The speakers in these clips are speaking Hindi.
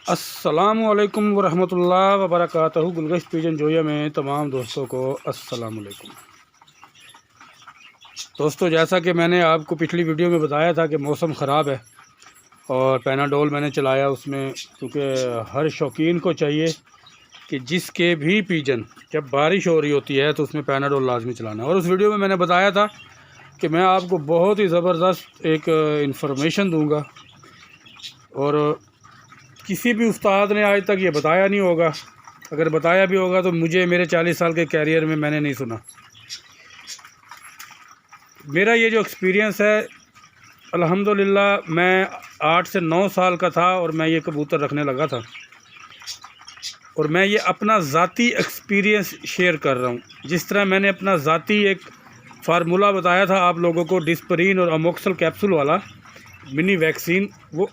अस्सलामुअलैकुम वरहमतुल्लाहि वबरकातुहू। गुलगश्त पिजन जोया में तमाम दोस्तों को अस्सलामुअलैकुम। दोस्तों, जैसा कि मैंने आपको पिछली वीडियो में बताया था कि मौसम ख़राब है और पैनाडोल मैंने चलाया उसमें, क्योंकि हर शौकीन को चाहिए कि जिसके भी पिजन जब बारिश हो रही होती है तो उसमें पैनाडोल लाजमी चलाना है। और उस वीडियो में मैंने बताया था कि मैं आपको बहुत ही ज़बरदस्त एक इंफॉर्मेशन दूँगा और किसी भी उस्ताद ने आज तक ये बताया नहीं होगा। अगर बताया भी होगा तो मुझे मेरे 40 साल के कैरियर में मैंने नहीं सुना। मेरा ये जो एक्सपीरियंस है, अल्हम्दुलिल्लाह, मैं 8 से 9 साल का था और मैं ये कबूतर रखने लगा था और मैं ये अपना ज़ाती एक्सपीरियंस शेयर कर रहा हूँ। जिस तरह मैंने अपना ज़ाती एक फार्मूला बताया था आप लोगों को, डिस्परीन और अमोक्सल कैप्सूल वाला मिनी वैक्सीन, वो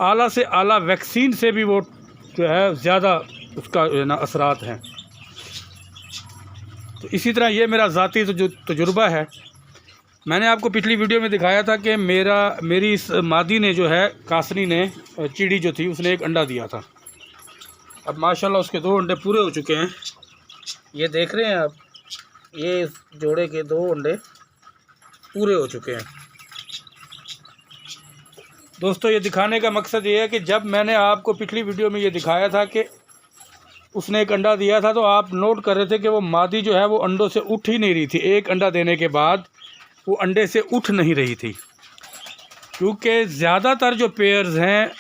आला से आला वैक्सीन से भी वो जो है ज़्यादा उसका जो है ना असरात हैं। तो इसी तरह ये मेरा ज़ाती तजुर्बा है। मैंने आपको पिछली वीडियो में दिखाया था कि मेरी इस मादी ने जो है, कासनी ने, चिड़ी जो थी, उसने एक अंडा दिया था। अब माशाल्लाह उसके 2 अंडे पूरे हो चुके हैं। ये देख रहे हैं आप, ये इस जोड़े के 2 अंडे पूरे हो चुके हैं। दोस्तों, ये दिखाने का मकसद ये है कि जब मैंने आपको पिछली वीडियो में ये दिखाया था कि उसने एक अंडा दिया था, तो आप नोट कर रहे थे कि वो मादी जो है वो अंडों से उठ ही नहीं रही थी। एक अंडा देने के बाद वो अंडे से उठ नहीं रही थी, क्योंकि ज़्यादातर जो पेयर्स हैं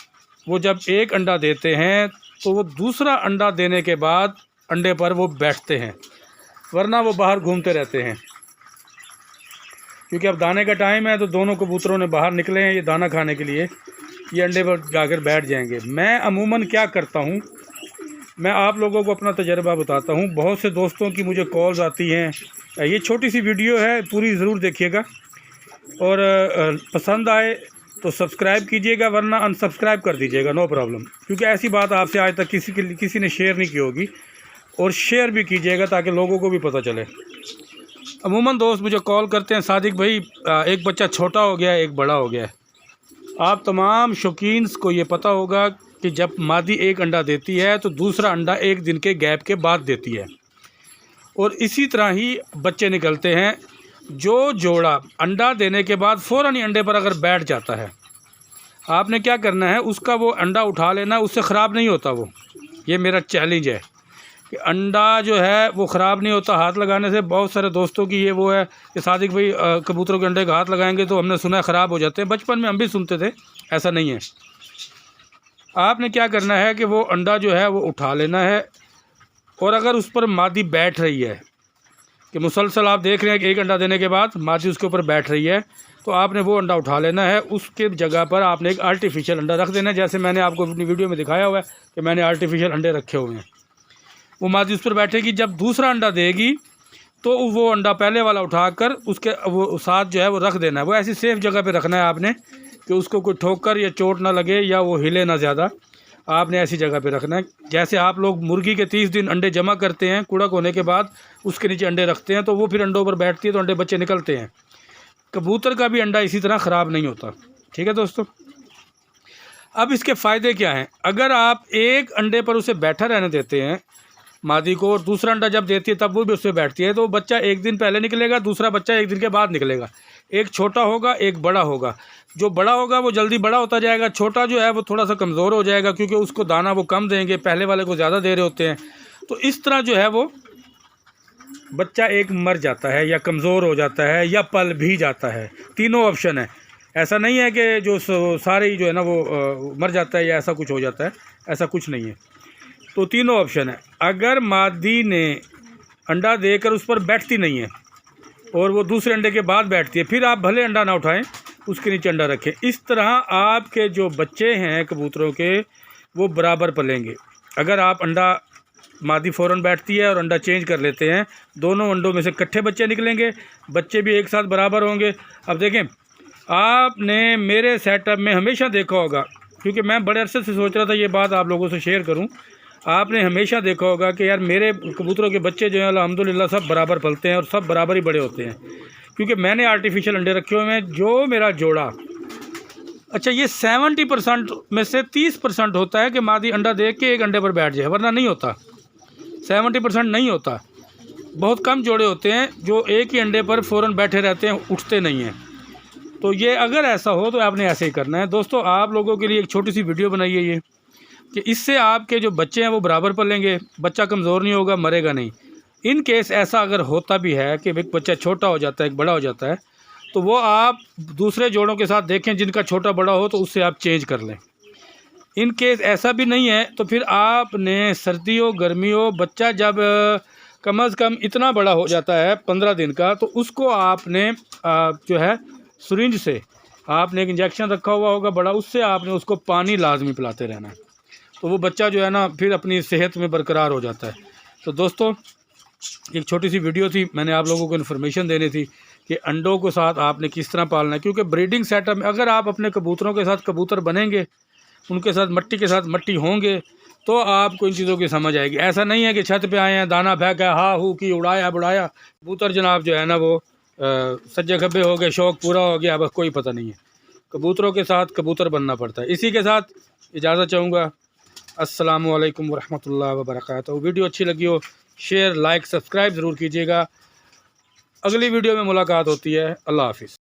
वो जब एक अंडा देते हैं तो वो दूसरा अंडा देने के बाद अंडे पर वो बैठते हैं, वरना वो बाहर घूमते रहते हैं। क्योंकि अब दाने का टाइम है तो दोनों कबूतरों ने बाहर निकले हैं ये दाना खाने के लिए, ये अंडे पर जाकर बैठ जाएंगे। मैं अमूमन क्या करता हूँ, मैं आप लोगों को अपना तजर्बा बताता हूँ। बहुत से दोस्तों की मुझे कॉल्स आती हैं। ये छोटी सी वीडियो है, पूरी ज़रूर देखिएगा और पसंद आए तो सब्सक्राइब कीजिएगा, वरना अनसब्सक्राइब कर दीजिएगा, नो प्रॉब्लम। क्योंकि ऐसी बात आपसे आज तक किसी ने शेयर नहीं की होगी, और शेयर भी कीजिएगा ताकि लोगों को भी पता चले। अमूमन दोस्त मुझे कॉल करते हैं, सादिक भाई एक बच्चा छोटा हो गया है, एक बड़ा हो गया है। आप तमाम शौकीन्स को ये पता होगा कि जब मादी एक अंडा देती है तो दूसरा अंडा एक दिन के गैप के बाद देती है, और इसी तरह ही बच्चे निकलते हैं। जो जोड़ा अंडा देने के बाद फ़ौरन ही अंडे पर अगर बैठ जाता है, आपने क्या करना है, उसका वो अंडा उठा लेना, उससे ख़राब नहीं होता वो। ये मेरा चैलेंज है कि अंडा जो है वो ख़राब नहीं होता हाथ लगाने से। बहुत सारे दोस्तों की ये वो है कि सादिक भाई कबूतरों के अंडे का हाथ लगाएंगे तो हमने सुना है ख़राब हो जाते हैं। बचपन में हम भी सुनते थे, ऐसा नहीं है। आपने क्या करना है कि वो अंडा जो है वो उठा लेना है, और अगर उस पर मादी बैठ रही है कि मुसलसल आप देख रहे हैं कि एक अंडा देने के बाद मादी उसके ऊपर बैठ रही है, तो आपने वो अंडा उठा लेना है। उसके जगह पर आपने एक आर्टिफिशियल अंडा रख देना है, जैसे मैंने आपको अपनी वीडियो में दिखाया हुआ है कि मैंने आर्टिफिशियल अंडे रखे हुए हैं। वो मादी उस पर बैठेगी, जब दूसरा अंडा देगी तो वो अंडा पहले वाला उठाकर उसके वो साथ जो है वो रख देना है। वो ऐसी सेफ़ जगह पे रखना है आपने कि उसको कोई ठोकर या चोट ना लगे या वो हिले ना ज़्यादा। आपने ऐसी जगह पे रखना है जैसे आप लोग मुर्गी के 30 दिन अंडे जमा करते हैं, कुड़क होने के बाद उसके नीचे अंडे रखते हैं, तो वो फिर अंडों पर बैठती है तो अंडे बच्चे निकलते हैं। कबूतर का भी अंडा इसी तरह ख़राब नहीं होता। ठीक है दोस्तों, अब इसके फ़ायदे क्या हैं। अगर आप एक अंडे पर उसे बैठा रहने देते हैं मादी को, और दूसरा अंडा जब देती है तब वो भी उससे बैठती है, तो बच्चा एक दिन पहले निकलेगा, दूसरा बच्चा एक दिन के बाद निकलेगा। एक छोटा होगा, एक बड़ा होगा। जो बड़ा होगा वो जल्दी बड़ा होता जाएगा, छोटा जो है वो थोड़ा सा कमज़ोर हो जाएगा, क्योंकि उसको दाना वो कम देंगे, पहले वाले को ज़्यादा दे रहे होते हैं। तो इस तरह जो है वो बच्चा एक मर जाता है या कमज़ोर हो जाता है या पल भी जाता है। तीनों ऑप्शन है। ऐसा नहीं है कि जो सारे ही जो है ना वो मर जाता है या ऐसा कुछ हो जाता है, ऐसा कुछ नहीं है। तो तीनों ऑप्शन है। अगर मादी ने अंडा देकर उस पर बैठती नहीं है और वो दूसरे अंडे के बाद बैठती है, फिर आप भले अंडा ना उठाएं, उसके नीचे अंडा रखें। इस तरह आपके जो बच्चे हैं कबूतरों के, वो बराबर पलेंगे। अगर आप अंडा मादी फ़ौरन बैठती है और अंडा चेंज कर लेते हैं, दोनों अंडों में से इकट्ठे बच्चे निकलेंगे, बच्चे भी एक साथ बराबर होंगे। अब देखें, आपने मेरे सेटअप में हमेशा देखा होगा, क्योंकि मैं बड़े अरसे से सोच रहा था ये बात आप लोगों से शेयर करूं, आपने हमेशा देखा होगा कि यार मेरे कबूतरों के बच्चे जो हैं अल्हम्दुलिल्लाह सब बराबर पलते हैं और सब बराबर ही बड़े होते हैं, क्योंकि मैंने आर्टिफिशियल अंडे रखे हुए हैं। जो मेरा जोड़ा अच्छा, ये 70% में से 30% होता है कि मादी अंडा दे के एक अंडे पर बैठ जाए, वरना नहीं होता। 70% नहीं होता। बहुत कम जोड़े होते हैं जो एक ही अंडे पर फ़ौरन बैठे रहते हैं, उठते नहीं हैं। तो ये अगर ऐसा हो तो आपने ऐसे ही करना है। दोस्तों, आप लोगों के लिए एक छोटी सी वीडियो बनाई है ये, कि इससे आपके जो बच्चे हैं वो बराबर पलेंगे, बच्चा कमज़ोर नहीं होगा, मरेगा नहीं। इन केस ऐसा अगर होता भी है कि एक बच्चा छोटा हो जाता है, एक बड़ा हो जाता है, तो वो आप दूसरे जोड़ों के साथ देखें जिनका छोटा बड़ा हो, तो उससे आप चेंज कर लें। इन केस ऐसा भी नहीं है तो फिर आपने सर्दियों गर्मियों बच्चा जब कम अज़ कम इतना बड़ा हो जाता है 15 दिन का, तो उसको आपने जो है सिरिंज से आपने एक इंजेक्शन रखा हुआ होगा बड़ा, उससे आपने उसको पानी लाजमी पिलाते रहना है। तो वो बच्चा जो है ना फिर अपनी सेहत में बरकरार हो जाता है। तो दोस्तों, एक छोटी सी वीडियो थी, मैंने आप लोगों को इन्फॉर्मेशन देनी थी कि अंडों के साथ आपने किस तरह पालना है। क्योंकि ब्रीडिंग सेटअप में अगर आप अपने कबूतरों के साथ कबूतर बनेंगे, उनके साथ मट्टी के साथ मट्टी होंगे, तो आपको इन चीज़ों की समझ आएगी। ऐसा नहीं है कि छत पे आए हैं, दाना फेंका, हाँ हू की, उड़ाया बुड़ाया, कबूतर जनाब जो है ना वो सज्जे खब्बे हो गए, शौक़ पूरा हो गया, बस कोई पता नहीं है। कबूतरों के साथ कबूतर बनना पड़ता है। इसी के साथ इजाज़त चाहूँगा। अस्सलामु अलैकुम वरहमतुल्लाहि वबरकातुहू। वीडियो अच्छी लगी हो शेयर लाइक सब्सक्राइब ज़रूर कीजिएगा। अगली वीडियो में मुलाकात होती है। अल्लाह हाफ़िज़।